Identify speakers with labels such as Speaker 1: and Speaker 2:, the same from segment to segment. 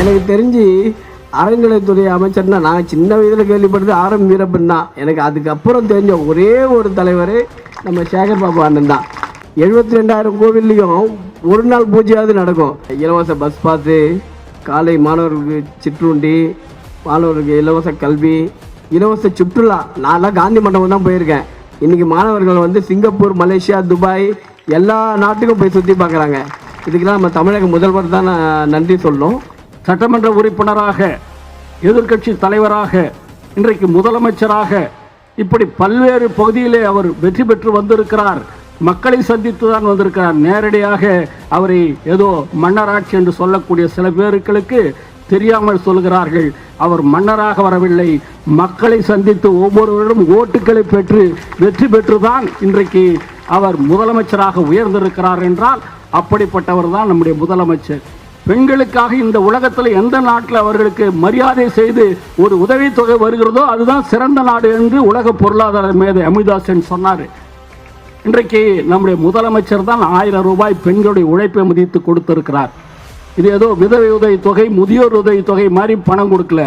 Speaker 1: எனக்கு தெரிஞ்சு அறநிலைத்துறை அமைச்சர்னா நான் சின்ன வயதில் கேள்விப்பட்டது ஆர்.எம். வீரப்பன் தான். எனக்கு அதுக்கப்புறம் தெரிஞ்ச ஒரே ஒரு தலைவர் நம்ம சேகர் பாபு அண்ணன் தான். 72,000 கோவில்லையும் ஒரு நாள் பூஜையாவது நடக்கும். இலவச பஸ் பாஸு, காலை மாணவர்களுக்கு சிற்றுண்டி, மாணவர்களுக்கு இலவச கல்வி, இலவச சுற்றுலா. நான்லாம் காந்தி மண்டபம் தான் போயிருக்கேன். இன்றைக்கி மாணவர்கள் வந்து சிங்கப்பூர், மலேசியா, துபாய் எல்லா நாட்டுக்கும் போய் சுற்றி பார்க்குறாங்க. இதுக்கெல்லாம் நம்ம தமிழக முதல்வர் தான் நன்றி சொல்லணும்.
Speaker 2: சட்டமன்ற உறுப்பினராக, எதிர்க்கட்சி தலைவராக, இன்றைக்கு முதலமைச்சராக இப்படி பல்வேறு பகுதியிலே அவர் வெற்றி பெற்று வந்திருக்கிறார். மக்களை சந்தித்து தான் வந்திருக்கிறார். நேரடியாக அவரை ஏதோ மன்னராட்சி என்று சொல்லக்கூடிய சில பேர்களுக்கு தெரியாமல் சொல்கிறார்கள். அவர் மன்னராக வரவில்லை, மக்களை சந்தித்து ஒவ்வொருவரும் ஓட்டுக்களை பெற்று வெற்றி பெற்றுதான் இன்றைக்கு அவர் முதலமைச்சராக உயர்ந்திருக்கிறார் என்றால் அப்படிப்பட்டவர் தான் நம்முடைய முதலமைச்சர். பெண்களுக்காக இந்த உலகத்தில் எந்த நாட்டில் அவர்களுக்கு மரியாதை செய்து ஒரு உதவித்தொகை வருகிறதோ அதுதான் சிறந்த நாடு என்று உலக பொருளாதார மேதை அமிதாசன் சொன்னார். இன்றைக்கு நம்முடைய முதலமைச்சர் தான் 1000 ரூபாய் பெண்களுடைய உழைப்பை மதித்து கொடுத்திருக்கிறார். இது ஏதோ விதவை உதவி தொகை, முதியோர் உதவி தொகை மாதிரி பணம் கொடுக்கல.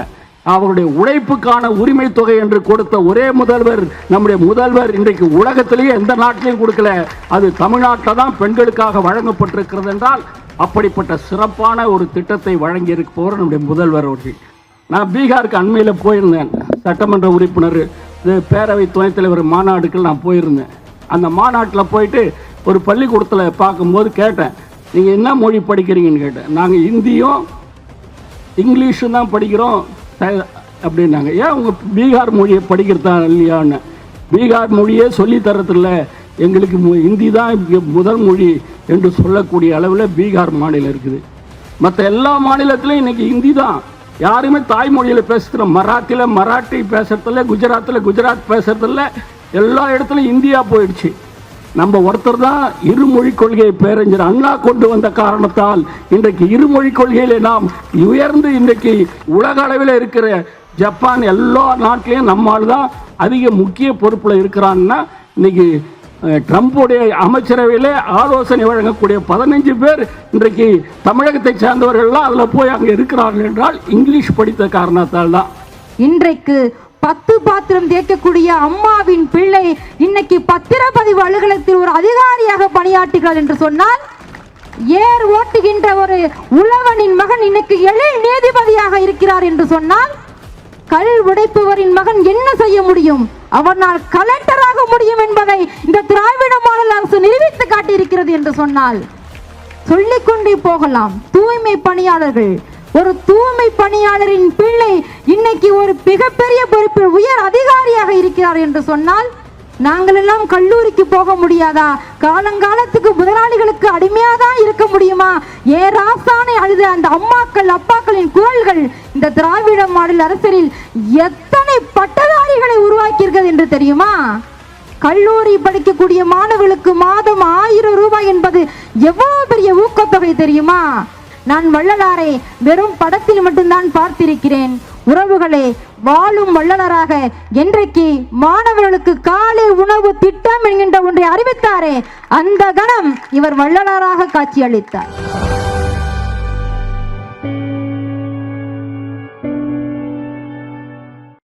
Speaker 2: அவருடைய உழைப்புக்கான உரிமை தொகை என்று கொடுத்த ஒரே முதல்வர் நம்முடைய முதல்வர். இன்றைக்கு உலகத்திலேயே எந்த நாட்டிலையும் கொடுக்கல, அது தமிழ்நாட்டில் தான் பெண்களுக்காக வழங்கப்பட்டிருக்கிறது என்றால் அப்படிப்பட்ட சிறப்பான ஒரு திட்டத்தை வழங்கி இருப்பவர் நம்முடைய முதல்வர் அவர்கள். நான் பீகாருக்கு அண்மையில் போயிருந்தேன். சட்டமன்ற உறுப்பினர், பேரவை துணைத் தலைவர் மாநாடுக்கு நான் போயிருந்தேன். அந்த மாநாட்டில் போயிட்டு ஒரு பள்ளிக்கூடத்தில் பார்க்கும்போது கேட்டேன், நீங்கள் என்ன மொழி படிக்கிறீங்கன்னு கேட்டேன். நாங்கள் ஹிந்தியும் இங்கிலீஷும் தான் படிக்கிறோம் அப்படின்னாங்க. ஏன் உங்கள் பீகார் மொழியை படிக்கிறதா இல்லையான்னு. பீகார் மொழியே சொல்லி தரதில்ல, எங்களுக்கு ஹிந்தி தான் முதல் மொழி என்று சொல்லக்கூடிய அளவில் பீகார் மாநிலம் இருக்குது. மற்ற எல்லா மாநிலத்திலையும் இன்றைக்கி ஹிந்தி தான். யாருமே தாய்மொழியில் பேசுகிறோம். மராத்தியில் மராட்டி பேசுறதில்ல, குஜராத்தில் குஜராத் பேசுறதில்ல, எல்லா இடத்துலையும் இந்தியா போயிடுச்சு. நம்ம ஒருத்தர் தான் இருமொழி கொள்கையை பேரறிஞர் அண்ணா கொண்டு வந்த காரணத்தால் இன்றைக்கு இருமொழி கொள்கையிலே நாம் உயர்ந்து இன்றைக்கு உலக அளவில் இருக்கிற ஜப்பான் எல்லா நாட்டிலையும் நம்மால் தான் அதிக முக்கிய பொறுப்பில் இருக்கிறான்னா இன்னைக்கு ட்ரம்புடைய அமைச்சரவையில் ஆலோசனை வழங்கக்கூடிய 15 பேர் இன்றைக்கு தமிழகத்தை சேர்ந்தவர்கள்லாம் அதில் போய் அங்கே இருக்கிறார்கள் என்றால் இங்கிலீஷ் படித்த காரணத்தால் தான்.
Speaker 3: இன்றைக்கு 10 பாத்திரம் தேய்க்கக்கூடிய அம்மாவின் பிள்ளை இன்னைக்கு பத்திரப்பதிவு அலுவலகத்தில் ஒரு அதிகாரியாக பணியாற்றுகிறார் என்று சொன்னால், ஏர் ஓட்டுகின்ற ஒரு உழவனின் மகன் இன்னைக்கு எழில் நீதிபதியாக இருக்கிறார் என்று சொன்னால், கல் உடைப்பவரின் மகன் என்ன செய்ய முடியும்? அவனால் கலெக்டராக முடியும் என்பதை இந்த திராவிட மாடல் அரசு நிரூபித்து காட்டியிருக்கிறது என்று சொன்னால் சொல்லிக்கொண்டே போகலாம். தூய்மை பணியாளர்கள், ஒரு தூய்மை பணியாளரின் பிள்ளை இன்னைக்கு ஒரு மிகப்பெரிய பொறுப்பில் உயர் அதிகாரியாக இருக்கிறார் என்று சொன்னால், நாங்கள் எல்லாம் கல்லூரிக்கு போக முடியாதா? காலங்காலத்துக்கு முதலாளிகளுக்கு அடிமையாதான் இருக்க முடியுமா? ராசானை அழுத அந்த அம்மாக்கள் அப்பாக்களின் குரல்கள் இந்த திராவிட மாடல் அரசியலில் எத்தனை பட்டதாரிகளை உருவாக்கியிருக்கிறது என்று தெரியுமா? கல்லூரி படிக்கக்கூடிய மாணவர்களுக்கு மாதம் 1000 ரூபாய் என்பது எவ்வளவு பெரிய ஊக்கத்தொகை தெரியுமா? நான் வள்ளலாரை வெறும் படத்தில் மட்டும்தான் பார்த்திருக்கிறேன். உறவுகளே, வாழும் வள்ளலராக என்றைக்கு மாணவர்களுக்கு காலை உணவு திட்டம் என்கின்ற ஒன்றை அறிவித்தாரே, அந்த கணம் இவர் வள்ளலாராக காட்சியளித்தார்.